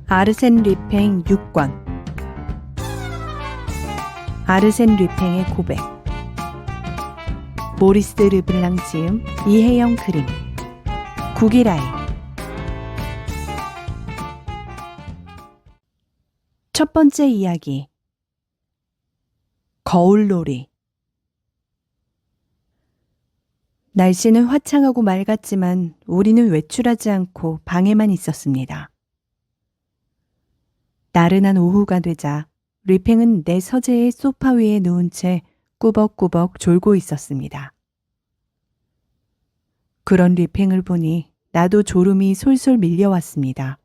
아르센 류팽 6권. 아르센 류팽의 고백. 모리스 르블랑 지음, 이혜영 그림. 국일아이. 첫 번째 이야기. 거울놀이. 날씨는 화창하고 맑았지만 우리는 외출하지 않고 방에만 있었습니다. 나른한 오후가 되자 류팽은 내 서재의 소파 위에 누운 채 꾸벅꾸벅 졸고 있었습니다. 그런 류팽을 보니 나도 졸음이 솔솔 밀려왔습니다.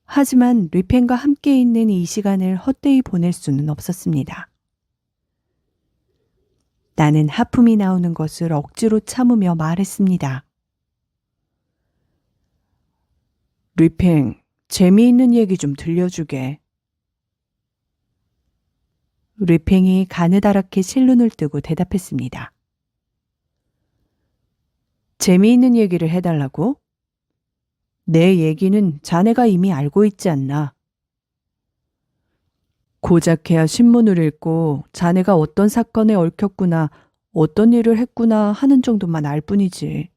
하지만 류팽과 함께 있는 이 시간을 헛되이 보낼 수는 없었습니다. 나는 하품이 나오는 것을 억지로 참으며 말했습니다. 류팽, 재미있는 얘기 좀 들려주게. 류팽이 가느다랗게 실눈을 뜨고 대답했습니다. 재미있는 얘기를 해달라고? 내 얘기는 자네가 이미 알고 있지 않나? 고작해야 신문을 읽고 자네가 어떤 사건에 얽혔구나, 어떤 일을 했구나 하는 정도만 알 뿐이지.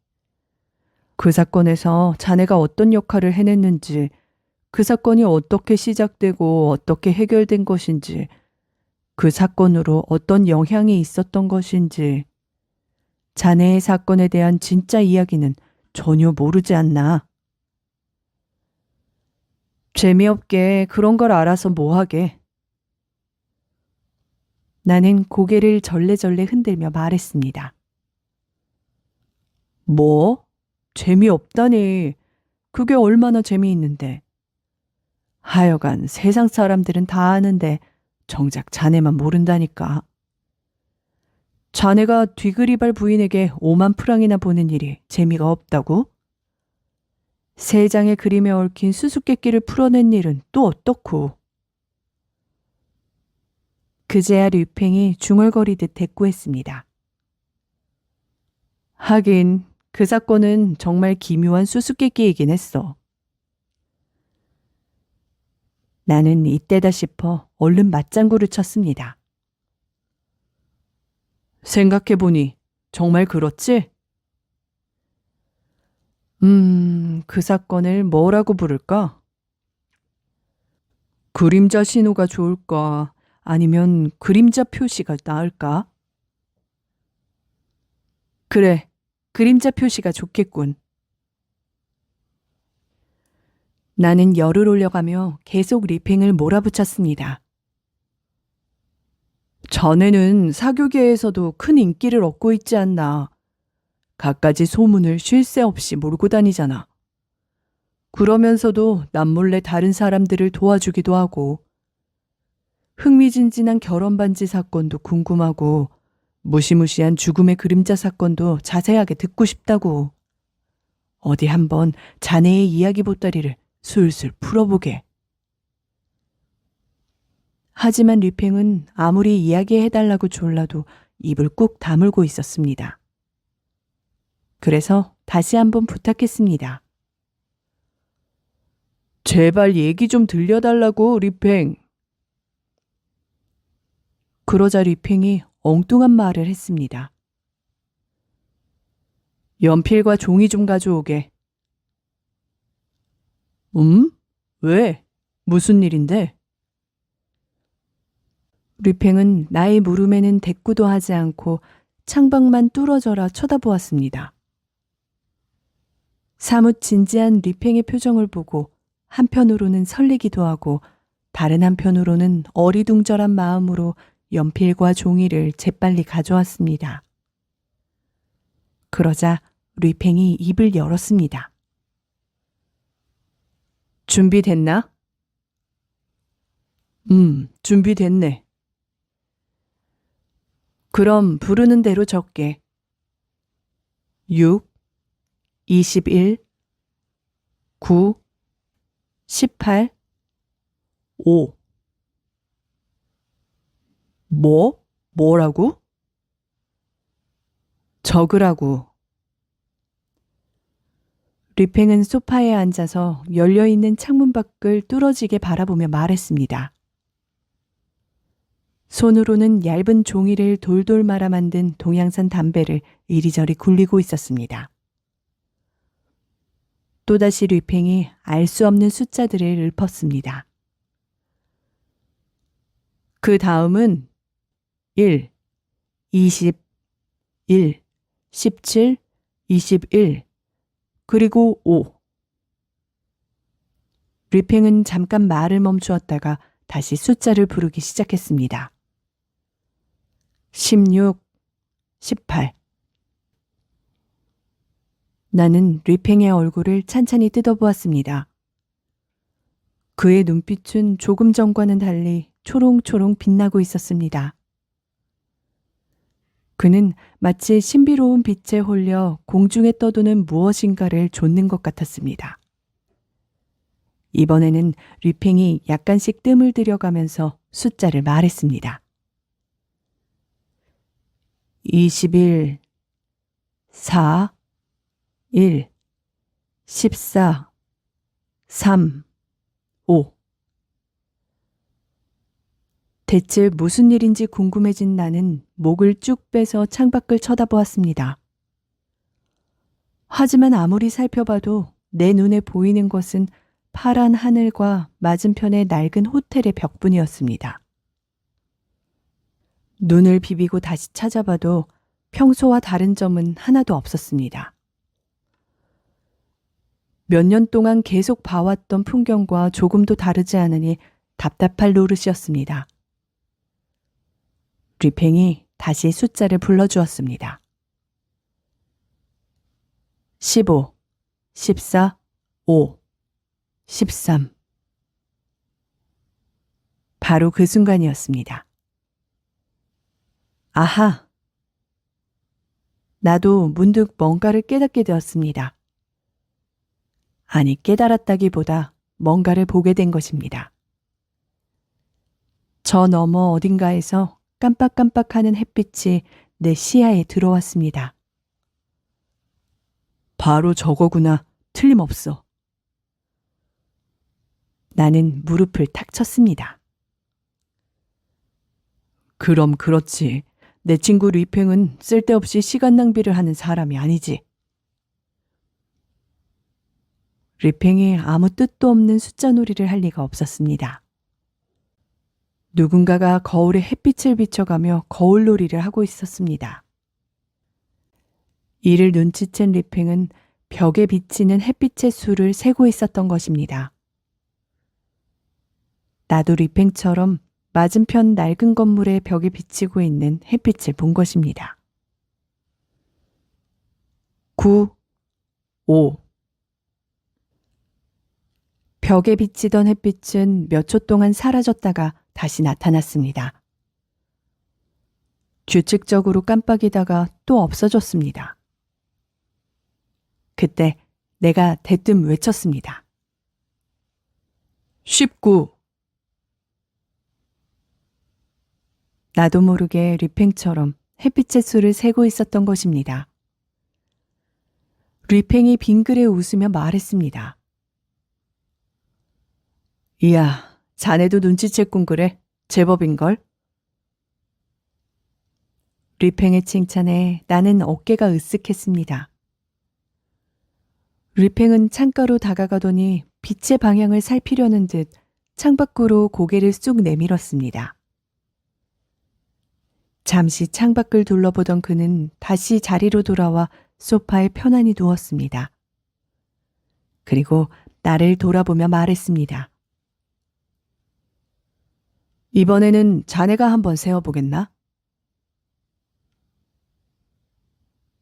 그 사건에서 자네가 어떤 역할을 해냈는지, 그 사건이 어떻게 시작되고 어떻게 해결된 것인지, 그 사건으로 어떤 영향이 있었던 것인지, 자네의 사건에 대한 진짜 이야기는 전혀 모르지 않나? 재미없게 그런 걸 알아서 뭐하게. 나는 고개를 절레절레 흔들며 말했습니다. 뭐? 재미없다니. 그게 얼마나 재미있는데. 하여간 세상 사람들은 다 아는데 정작 자네만 모른다니까. 자네가 뒤그리발 부인에게 5만 프랑이나 보낸 일이 재미가 없다고? 세 장의 그림에 얽힌 수수께끼를 풀어낸 일은 또 어떻고? 그제야 류팽이 중얼거리듯 대꾸했습니다. 하긴 그 사건은 정말 기묘한 수수께끼이긴 했어. 나는 이때다 싶어 얼른 맞장구를 쳤습니다. 생각해보니 정말 그렇지? 그 사건을 뭐라고 부를까? 그림자 신호가 좋을까? 아니면 그림자 표시가 나을까? 그래, 그림자 표시가 좋겠군. 나는 열을 올려가며 계속 류팽을 몰아붙였습니다. 자네는 사교계에서도 큰 인기를 얻고 있지 않나. 갖가지 소문을 쉴 새 없이 몰고 다니잖아. 그러면서도 남몰래 다른 사람들을 도와주기도 하고, 흥미진진한 결혼 반지 사건도 궁금하고, 무시무시한 죽음의 그림자 사건도 자세하게 듣고 싶다고. 어디 한번 자네의 이야기 보따리를 술술 풀어보게. 하지만 류팽은 아무리 이야기해달라고 졸라도 입을 꾹 다물고 있었습니다. 그래서 다시 한번 부탁했습니다. 제발 얘기 좀 들려달라고, 류팽. 그러자 류팽이 엉뚱한 말을 했습니다. 연필과 종이 좀 가져오게. 왜? 무슨 일인데? 류팽은 나의 물음에는 대꾸도 하지 않고 창밖만 뚫어져라 쳐다보았습니다. 사뭇 진지한 류팽의 표정을 보고 한편으로는 설레기도 하고 다른 한편으로는 어리둥절한 마음으로 연필과 종이를 재빨리 가져왔습니다. 그러자 류팽이 입을 열었습니다. 준비됐나? 준비됐네. 그럼 부르는 대로 적게. 6, 21, 9, 18, 5. 뭐라고? 적으라고. 리팽은 소파에 앉아서 열려있는 창문 밖을 뚫어지게 바라보며 말했습니다. 손으로는 얇은 종이를 돌돌 말아 만든 동양산 담배를 이리저리 굴리고 있었습니다. 또다시 리팽이 알 수 없는 숫자들을 읊었습니다. 그 다음은 1, 20, 1, 17, 21, 그리고 5. 리팽은 잠깐 말을 멈추었다가 다시 숫자를 부르기 시작했습니다. 16, 18. 나는 리팽의 얼굴을 찬찬히 뜯어보았습니다. 그의 눈빛은 조금 전과는 달리 초롱초롱 빛나고 있었습니다. 그는 마치 신비로운 빛에 홀려 공중에 떠도는 무엇인가를 좇는 것 같았습니다. 이번에는 리팽이 약간씩 뜸을 들여가면서 숫자를 말했습니다. 21, 4, 1, 14, 3, 5. 대체 무슨 일인지 궁금해진 나는 목을 쭉 빼서 창밖을 쳐다보았습니다. 하지만 아무리 살펴봐도 내 눈에 보이는 것은 파란 하늘과 맞은편의 낡은 호텔의 벽뿐이었습니다. 눈을 비비고 다시 찾아봐도 평소와 다른 점은 하나도 없었습니다. 몇 년 동안 계속 봐왔던 풍경과 조금도 다르지 않으니 답답할 노릇이었습니다. 리팽이 다시 숫자를 불러주었습니다. 15, 14, 5, 13. 바로 그 순간이었습니다. 아하! 나도 문득 뭔가를 깨닫게 되었습니다. 아니, 깨달았다기보다 뭔가를 보게 된 것입니다. 저 너머 어딘가에서 깜빡깜빡하는 햇빛이 내 시야에 들어왔습니다. 바로 저거구나. 틀림없어. 나는 무릎을 탁 쳤습니다. 그럼 그렇지. 내 친구 리팽은 쓸데없이 시간 낭비를 하는 사람이 아니지. 리팽이 아무 뜻도 없는 숫자 놀이를 할 리가 없었습니다. 누군가가 거울에 햇빛을 비춰가며 거울놀이를 하고 있었습니다. 이를 눈치챈 리팽은 벽에 비치는 햇빛의 수를 세고 있었던 것입니다. 나도 리팽처럼 맞은편 낡은 건물의 벽에 비치고 있는 햇빛을 본 것입니다. 9, 5. 벽에 비치던 햇빛은 몇 초 동안 사라졌다가 다시 나타났습니다. 규칙적으로 깜빡이다가 또 없어졌습니다. 그때 내가 대뜸 외쳤습니다. 19. 나도 모르게 리팽처럼 햇빛의 수를 세고 있었던 것입니다. 리팽이 빙그레 웃으며 말했습니다. 이야, 자네도 눈치챘군 그래. 제법인걸? 리팽의 칭찬에 나는 어깨가 으쓱했습니다. 리팽은 창가로 다가가더니 빛의 방향을 살피려는 듯 창밖으로 고개를 쑥 내밀었습니다. 잠시 창밖을 둘러보던 그는 다시 자리로 돌아와 소파에 편안히 누웠습니다. 그리고 나를 돌아보며 말했습니다. 이번에는 자네가 한번 세어보겠나?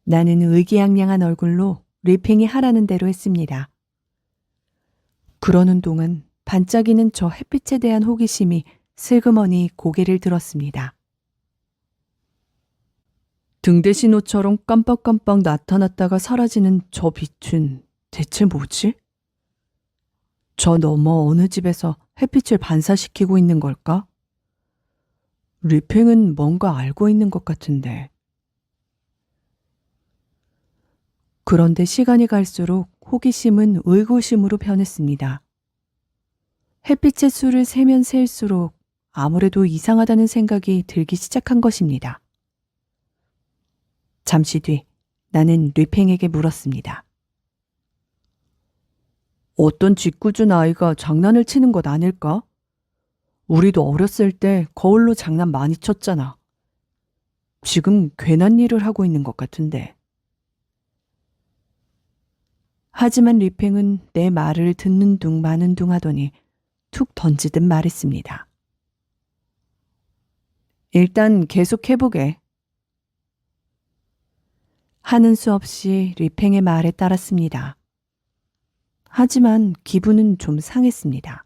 나는 의기양양한 얼굴로 리팽이 하라는 대로 했습니다. 그러는 동안 반짝이는 저 햇빛에 대한 호기심이 슬그머니 고개를 들었습니다. 등대신호처럼 깜빡깜빡 나타났다가 사라지는 저 빛은 대체 뭐지? 저 너머 어느 집에서 햇빛을 반사시키고 있는 걸까? 리팽은 뭔가 알고 있는 것 같은데. 그런데 시간이 갈수록 호기심은 의구심으로 변했습니다. 햇빛의 수를 세면 셀수록 아무래도 이상하다는 생각이 들기 시작한 것입니다. 잠시 뒤 나는 류팽에게 물었습니다. 어떤 짓궂은 아이가 장난을 치는 것 아닐까? 우리도 어렸을 때 거울로 장난 많이 쳤잖아. 지금 괜한 일을 하고 있는 것 같은데. 하지만 류팽은 내 말을 듣는 둥 마는 둥 하더니 툭 던지듯 말했습니다. 일단 계속 해보게. 하는 수 없이 류팽의 말에 따랐습니다. 하지만 기분은 좀 상했습니다.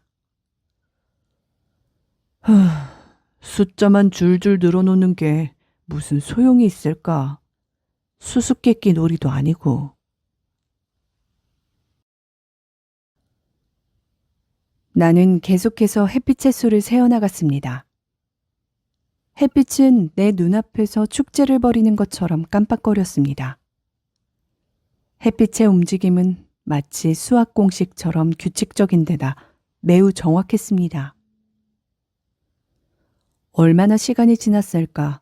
숫자만 줄줄 늘어놓는 게 무슨 소용이 있을까? 수수께끼 놀이도 아니고. 나는 계속해서 햇빛의 수를 세어나갔습니다. 햇빛은 내 눈앞에서 축제를 벌이는 것처럼 깜빡거렸습니다. 햇빛의 움직임은 마치 수학 공식처럼 규칙적인 데다 매우 정확했습니다. 얼마나 시간이 지났을까?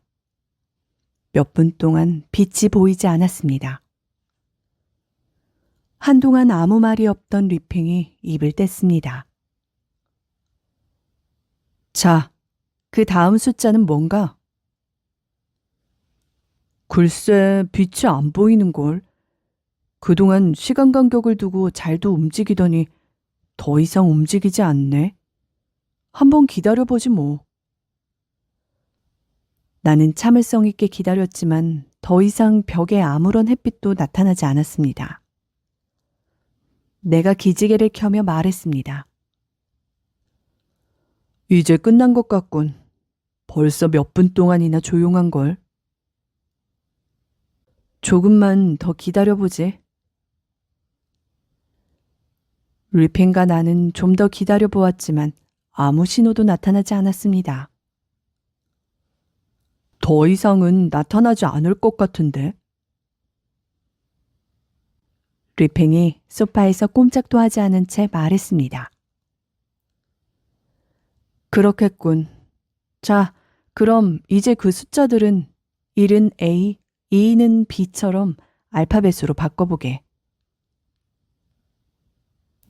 몇 분 동안 빛이 보이지 않았습니다. 한동안 아무 말이 없던 류팽이 입을 뗐습니다. 자, 그 다음 숫자는 뭔가? 글쎄, 빛이 안 보이는걸. 그동안 시간 간격을 두고 잘도 움직이더니 더 이상 움직이지 않네. 한번 기다려보지 뭐. 나는 참을성 있게 기다렸지만 더 이상 벽에 아무런 햇빛도 나타나지 않았습니다. 내가 기지개를 켜며 말했습니다. 이제 끝난 것 같군. 벌써 몇 분 동안이나 조용한걸. 조금만 더 기다려보지. 류팽과 나는 좀 더 기다려보았지만 아무 신호도 나타나지 않았습니다. 더 이상은 나타나지 않을 것 같은데. 류팽이 소파에서 꼼짝도 하지 않은 채 말했습니다. 그렇겠군. 자, 그럼 이제 그 숫자들은 1은 A, 2는 B처럼 알파벳으로 바꿔보게.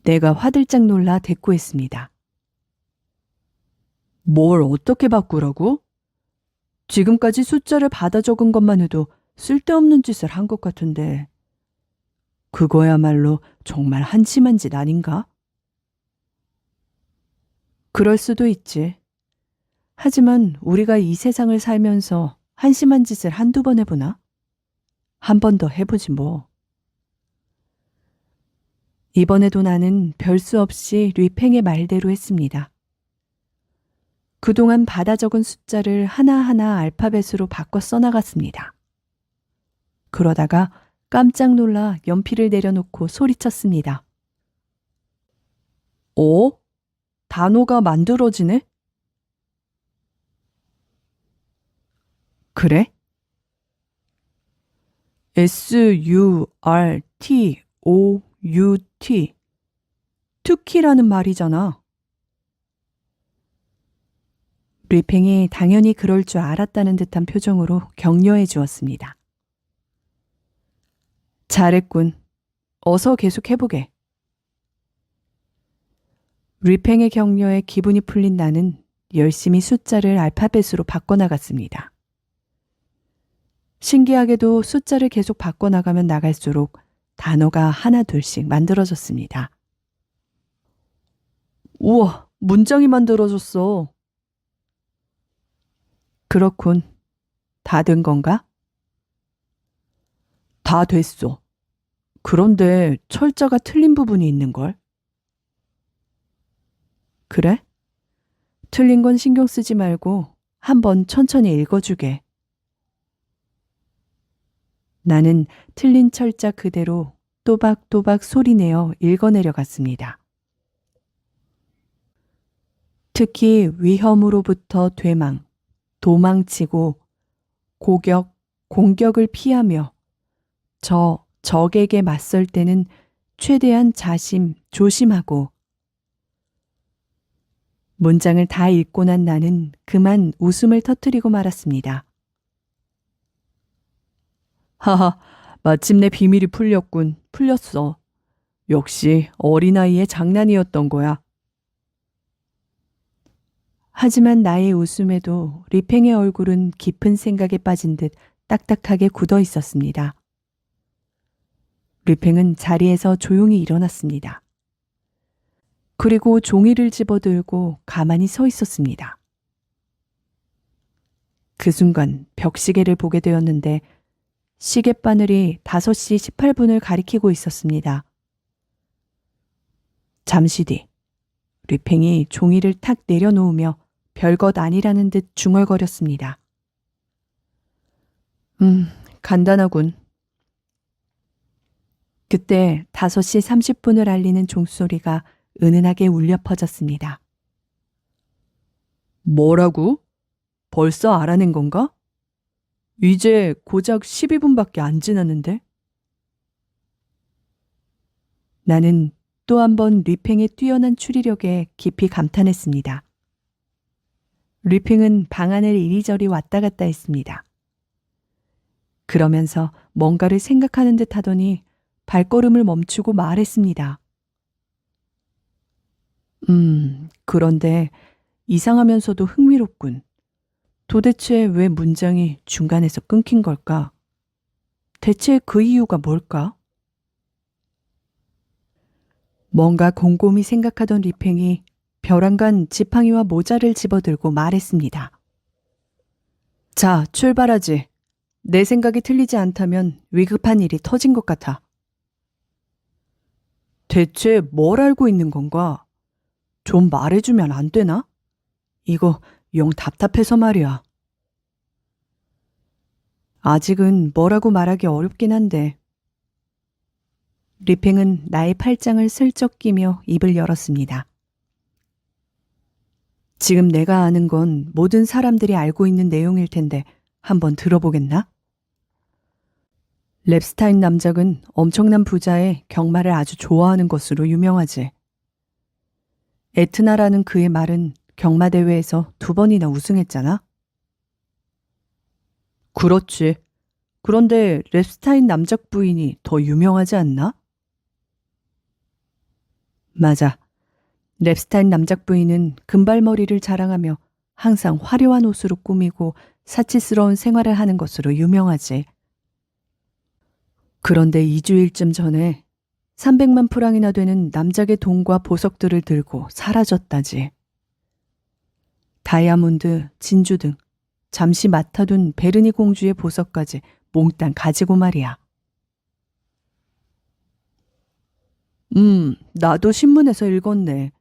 내가 화들짝 놀라 대꾸했습니다. 뭘 어떻게 바꾸라고? 지금까지 숫자를 받아 적은 것만 해도 쓸데없는 짓을 한 것 같은데. 그거야말로 정말 한심한 짓 아닌가? 그럴 수도 있지. 하지만 우리가 이 세상을 살면서 한심한 짓을 한두 번 해보나? 한 번 더 해보지 뭐. 이번에도 나는 별 수 없이 류팽의 말대로 했습니다. 그동안 받아 적은 숫자를 하나하나 알파벳으로 바꿔 써나갔습니다. 그러다가 깜짝 놀라 연필을 내려놓고 소리쳤습니다. 어? 단어가 만들어지네? 그래? SURTOUT 투키라는 말이잖아. 류팽이 당연히 그럴 줄 알았다는 듯한 표정으로 격려해 주었습니다. 잘했군. 어서 계속 해보게. 류팽의 격려에 기분이 풀린 나는 열심히 숫자를 알파벳으로 바꿔나갔습니다. 신기하게도 숫자를 계속 바꿔나가면 나갈수록 단어가 하나 둘씩 만들어졌습니다. 우와, 문장이 만들어졌어. 그렇군. 다 된 건가? 다 됐어. 그런데 철자가 틀린 부분이 있는걸? 그래? 틀린 건 신경 쓰지 말고 한번 천천히 읽어주게. 나는 틀린 철자 그대로 또박또박 소리내어 읽어내려갔습니다. 특히 위험으로부터 되망, 도망치고 고격, 공격을 피하며 저 적에게 맞설 때는 최대한 조심하고. 문장을 다 읽고 난 나는 그만 웃음을 터뜨리고 말았습니다. 하하, 마침내 비밀이 풀렸어. 역시 어린아이의 장난이었던 거야. 하지만 나의 웃음에도 리팽의 얼굴은 깊은 생각에 빠진 듯 딱딱하게 굳어 있었습니다. 리팽은 자리에서 조용히 일어났습니다. 그리고 종이를 집어들고 가만히 서 있었습니다. 그 순간 벽시계를 보게 되었는데 시계바늘이 5시 18분을 가리키고 있었습니다. 잠시 뒤 리팽이 종이를 탁 내려놓으며 별것 아니라는 듯 중얼거렸습니다. 간단하군. 그때 5시 30분을 알리는 종소리가 은은하게 울려 퍼졌습니다. 뭐라고? 벌써 알아낸 건가? 이제 고작 12분밖에 안 지났는데? 나는 또 한 번 리팽의 뛰어난 추리력에 깊이 감탄했습니다. 리팽은 방안을 이리저리 왔다 갔다 했습니다. 그러면서 뭔가를 생각하는 듯 하더니 발걸음을 멈추고 말했습니다. 그런데 이상하면서도 흥미롭군. 도대체 왜 문장이 중간에서 끊긴 걸까? 대체 그 이유가 뭘까? 뭔가 곰곰이 생각하던 리팽이 벼랑간 지팡이와 모자를 집어들고 말했습니다. 자, 출발하지. 내 생각이 틀리지 않다면 위급한 일이 터진 것 같아. 대체 뭘 알고 있는 건가? 좀 말해주면 안 되나? 이거 영 답답해서 말이야. 아직은 뭐라고 말하기 어렵긴 한데. 리팽은 나의 팔짱을 슬쩍 끼며 입을 열었습니다. 지금 내가 아는 건 모든 사람들이 알고 있는 내용일 텐데 한번 들어보겠나? 랩스타인 남작은 엄청난 부자의 경마를 아주 좋아하는 것으로 유명하지. 에트나라는 그의 말은 경마대회에서 2번이나 우승했잖아? 그렇지. 그런데 랩스타인 남작 부인이 더 유명하지 않나? 맞아. 랩스타인 남작 부인은 금발머리를 자랑하며 항상 화려한 옷으로 꾸미고 사치스러운 생활을 하는 것으로 유명하지. 그런데 2주일쯤 전에 300만 프랑이나 되는 남작의 돈과 보석들을 들고 사라졌다지. 다이아몬드, 진주 등 잠시 맡아둔 베르니 공주의 보석까지 몽땅 가지고 말이야. 나도 신문에서 읽었네.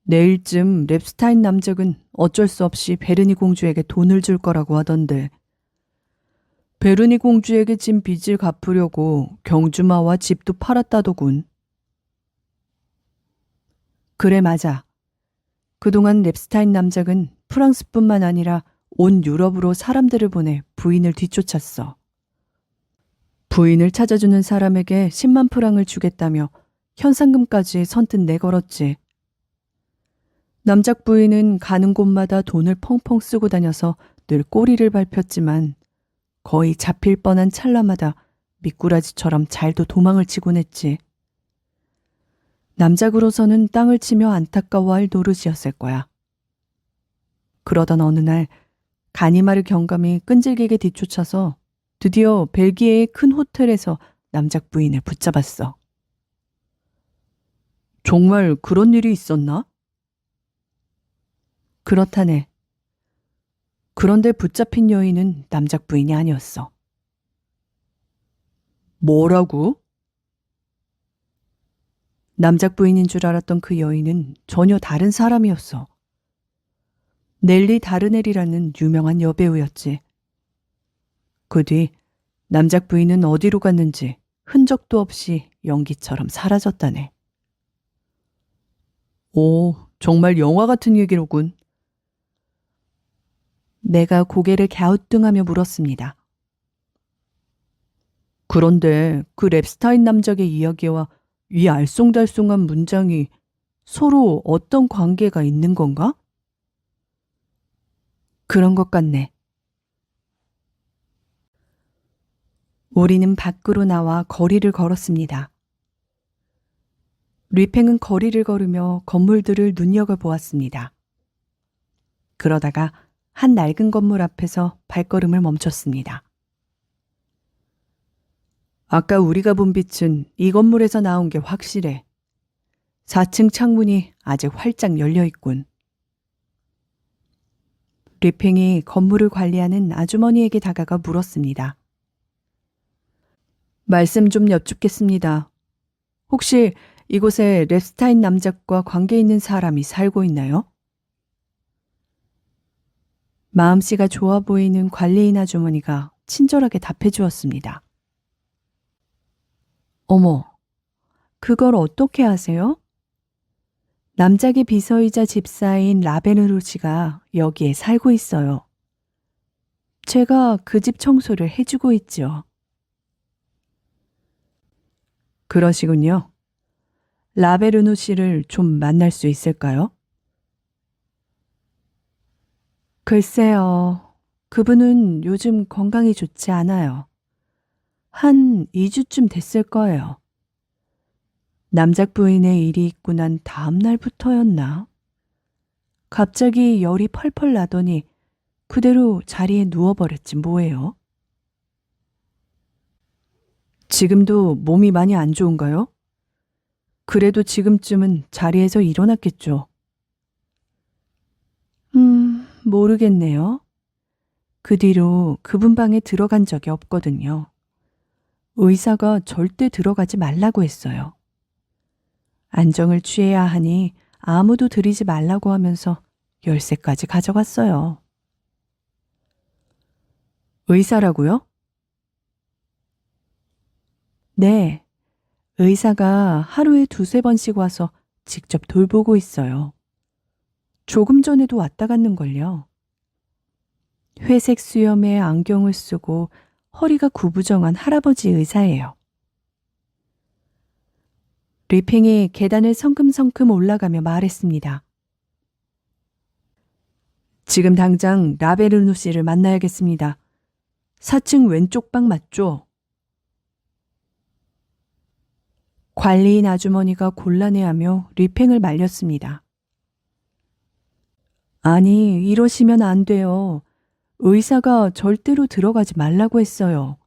내일쯤 랩스타인 남작은 어쩔 수 없이 베르니 공주에게 돈을 줄 거라고 하던데. 베르니 공주에게 진 빚을 갚으려고 경주마와 집도 팔았다더군. 그래, 맞아. 그동안 랩스타인 남작은 프랑스뿐만 아니라 온 유럽으로 사람들을 보내 부인을 뒤쫓았어. 부인을 찾아주는 사람에게 10만 프랑을 주겠다며 현상금까지 선뜻 내걸었지. 남작 부인은 가는 곳마다 돈을 펑펑 쓰고 다녀서 늘 꼬리를 밟혔지만 거의 잡힐 뻔한 찰나마다 미꾸라지처럼 잘도 도망을 치곤 했지. 남작으로서는 땅을 치며 안타까워할 노릇이었을 거야. 그러던 어느 날 가니마르 경감이 끈질기게 뒤쫓아서 드디어 벨기에의 큰 호텔에서 남작 부인을 붙잡았어. 정말 그런 일이 있었나? 그렇다네. 그런데 붙잡힌 여인은 남작 부인이 아니었어. 뭐라고? 남작 부인인 줄 알았던 그 여인은 전혀 다른 사람이었어. 넬리 다르넬이라는 유명한 여배우였지. 그 뒤 남작 부인은 어디로 갔는지 흔적도 없이 연기처럼 사라졌다네. 오, 정말 영화 같은 얘기로군. 내가 고개를 갸우뚱하며 물었습니다. 그런데 그 랩스타인 남작의 이야기와 이 알쏭달쏭한 문장이 서로 어떤 관계가 있는 건가? 그런 것 같네. 우리는 밖으로 나와 거리를 걸었습니다. 리팽은 거리를 걸으며 건물들을 눈여겨보았습니다. 그러다가 한 낡은 건물 앞에서 발걸음을 멈췄습니다. 아까 우리가 본 빛은 이 건물에서 나온 게 확실해. 4층 창문이 아직 활짝 열려 있군. 리팽이 건물을 관리하는 아주머니에게 다가가 물었습니다. 말씀 좀 여쭙겠습니다. 혹시 이곳에 랩스타인 남작과 관계 있는 사람이 살고 있나요? 마음씨가 좋아 보이는 관리인 아주머니가 친절하게 답해 주었습니다. 어머, 그걸 어떻게 아세요? 남작의 비서이자 집사인 라베르노 씨가 여기에 살고 있어요. 제가 그 집 청소를 해주고 있죠. 그러시군요. 라베르노 씨를 좀 만날 수 있을까요? 글쎄요. 그분은 요즘 건강이 좋지 않아요. 한 2주쯤 됐을 거예요. 남작 부인의 일이 있고 난 다음 날부터였나? 갑자기 열이 펄펄 나더니 그대로 자리에 누워버렸지 뭐예요? 지금도 몸이 많이 안 좋은가요? 그래도 지금쯤은 자리에서 일어났겠죠. 모르겠네요. 그 뒤로 그분 방에 들어간 적이 없거든요. 의사가 절대 들어가지 말라고 했어요. 안정을 취해야 하니 아무도 들이지 말라고 하면서 열쇠까지 가져갔어요. 의사라고요? 네. 의사가 하루에 2~3번씩 와서 직접 돌보고 있어요. 조금 전에도 왔다 갔는걸요. 회색 수염에 안경을 쓰고 허리가 구부정한 할아버지 의사예요. 리팽이 계단을 성큼성큼 올라가며 말했습니다. 지금 당장 라베르노 씨를 만나야겠습니다. 4층 왼쪽 방 맞죠? 관리인 아주머니가 곤란해하며 리팽을 말렸습니다. 아니, 이러시면 안 돼요. 의사가 절대로 들어가지 말라고 했어요.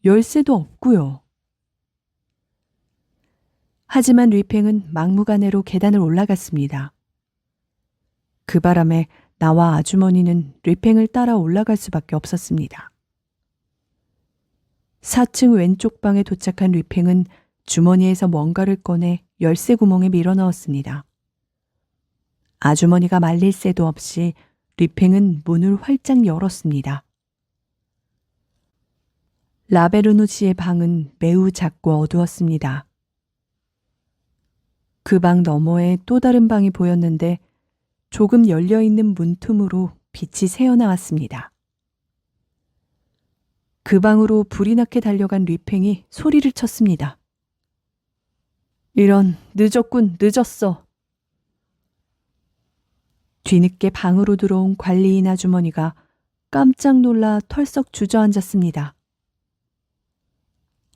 열쇠도 없고요. 하지만 리팽은 막무가내로 계단을 올라갔습니다. 그 바람에 나와 아주머니는 리팽을 따라 올라갈 수밖에 없었습니다. 4층 왼쪽 방에 도착한 리팽은 주머니에서 뭔가를 꺼내 열쇠 구멍에 밀어 넣었습니다. 아주머니가 말릴 새도 없이 리팽은 문을 활짝 열었습니다. 라베르노 씨의 방은 매우 작고 어두웠습니다. 그 방 너머에 또 다른 방이 보였는데 조금 열려있는 문틈으로 빛이 새어나왔습니다. 그 방으로 불이 나게 달려간 리팽이 소리를 쳤습니다. 이런, 늦었군, 늦었어. 뒤늦게 방으로 들어온 관리인 아주머니가 깜짝 놀라 털썩 주저앉았습니다.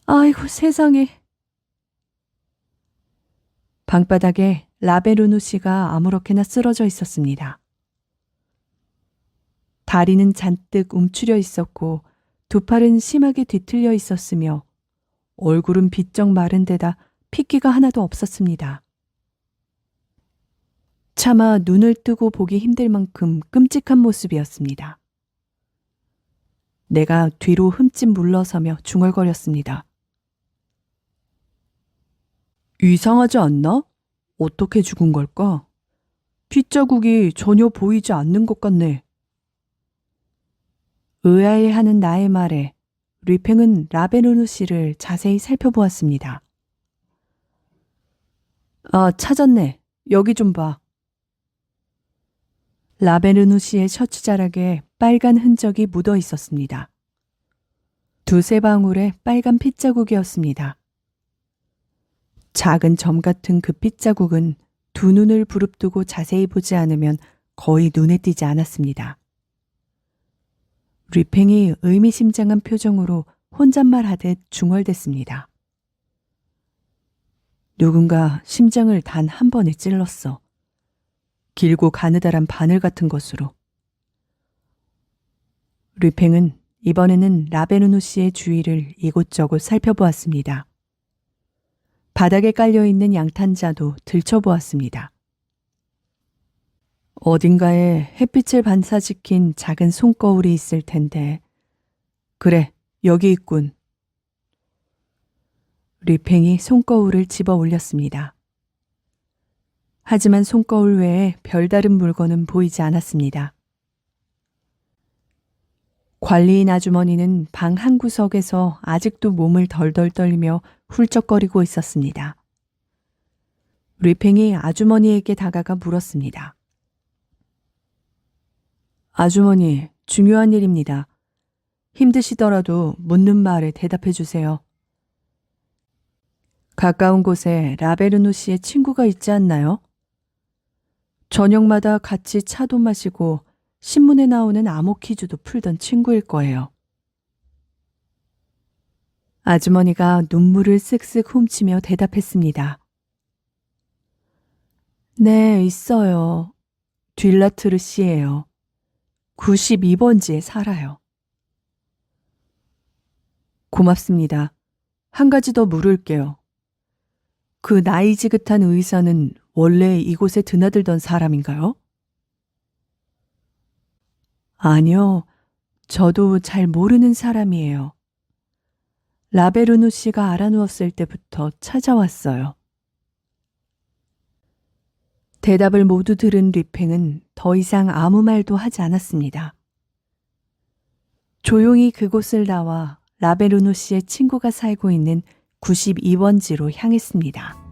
아이고 세상에. 방바닥에 라베르노 씨가 아무렇게나 쓰러져 있었습니다. 다리는 잔뜩 움츠려 있었고 두 팔은 심하게 뒤틀려 있었으며 얼굴은 비쩍 마른 데다 핏기가 하나도 없었습니다. 차마 눈을 뜨고 보기 힘들 만큼 끔찍한 모습이었습니다. 내가 뒤로 흠집 물러서며 중얼거렸습니다. 이상하지 않나? 어떻게 죽은 걸까? 핏자국이 전혀 보이지 않는 것 같네. 의아해하는 나의 말에 리팽은 라베르노 씨를 자세히 살펴보았습니다. 아, 찾았네. 여기 좀 봐. 라베르노 씨의 셔츠 자락에 빨간 흔적이 묻어 있었습니다. 두세 방울의 빨간 핏자국이었습니다. 작은 점 같은 그 핏자국은 두 눈을 부릅뜨고 자세히 보지 않으면 거의 눈에 띄지 않았습니다. 류팽이 의미심장한 표정으로 혼잣말하듯 중얼댔습니다. 누군가 심장을 단 한 번에 찔렀어. 길고 가느다란 바늘 같은 것으로. 류팽은 이번에는 라베르누 씨의 주위를 이곳저곳 살펴보았습니다. 바닥에 깔려있는 양탄자도 들춰보았습니다. 어딘가에 햇빛을 반사시킨 작은 손거울이 있을 텐데. 그래, 여기 있군. 류팽이 손거울을 집어 올렸습니다. 하지만 손거울 외에 별다른 물건은 보이지 않았습니다. 관리인 아주머니는 방 한 구석에서 아직도 몸을 덜덜 떨리며 훌쩍거리고 있었습니다. 류팽이 아주머니에게 다가가 물었습니다. 아주머니, 중요한 일입니다. 힘드시더라도 묻는 말에 대답해 주세요. 가까운 곳에 라베르누 씨의 친구가 있지 않나요? 저녁마다 같이 차도 마시고 신문에 나오는 암호 퀴즈도 풀던 친구일 거예요. 아주머니가 눈물을 쓱쓱 훔치며 대답했습니다. 네, 있어요. 듈라트르 씨예요. 92번지에 살아요. 고맙습니다. 한 가지 더 물을게요. 그 나이 지긋한 의사는 원래 이곳에 드나들던 사람인가요? 아니요. 저도 잘 모르는 사람이에요. 라베르누 씨가 알아누웠을 때부터 찾아왔어요. 대답을 모두 들은 류팽은 더 이상 아무 말도 하지 않았습니다. 조용히 그곳을 나와 라베르누 씨의 친구가 살고 있는 92번지로 향했습니다.